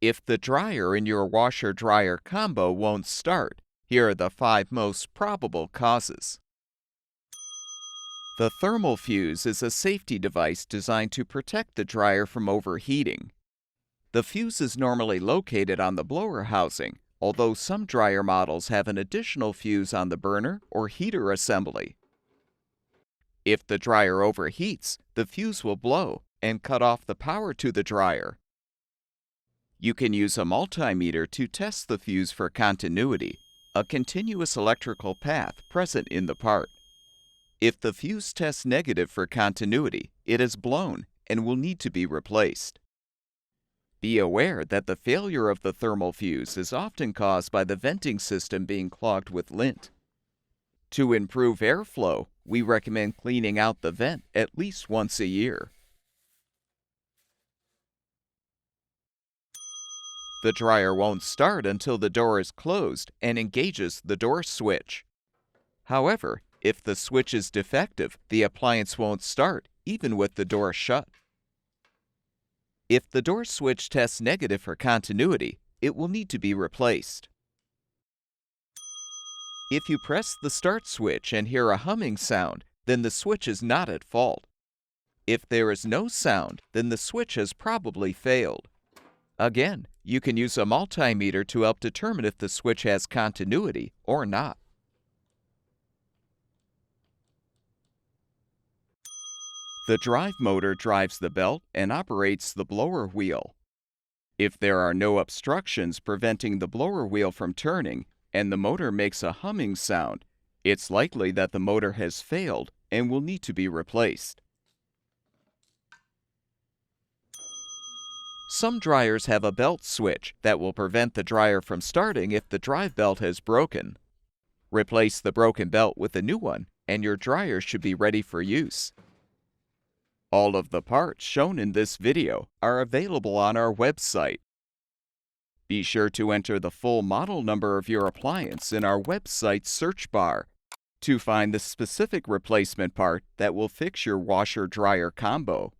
If the dryer in your washer-dryer combo won't start, here are the 5 most probable causes. The thermal fuse is a safety device designed to protect the dryer from overheating. The fuse is normally located on the blower housing, although some dryer models have an additional fuse on the burner or heater assembly. If the dryer overheats, the fuse will blow and cut off the power to the dryer. You can use a multimeter to test the fuse for continuity, a continuous electrical path present in the part. If the fuse tests negative for continuity, it is blown and will need to be replaced. Be aware that the failure of the thermal fuse is often caused by the venting system being clogged with lint. To improve airflow, we recommend cleaning out the vent at least once a year. The dryer won't start until the door is closed and engages the door switch. However, if the switch is defective, the appliance won't start even with the door shut. If the door switch tests negative for continuity, it will need to be replaced. If you press the start switch and hear a humming sound, then the switch is not at fault. If there is no sound, then the switch has probably failed. Again, you can use a multimeter to help determine if the switch has continuity or not. The drive motor drives the belt and operates the blower wheel. If there are no obstructions preventing the blower wheel from turning and the motor makes a humming sound, it's likely that the motor has failed and will need to be replaced. Some dryers have a belt switch that will prevent the dryer from starting if the drive belt has broken. Replace the broken belt with a new one, and your dryer should be ready for use. All of the parts shown in this video are available on our website. Be sure to enter the full model number of your appliance in our website search bar to find the specific replacement part that will fix your washer-dryer combo.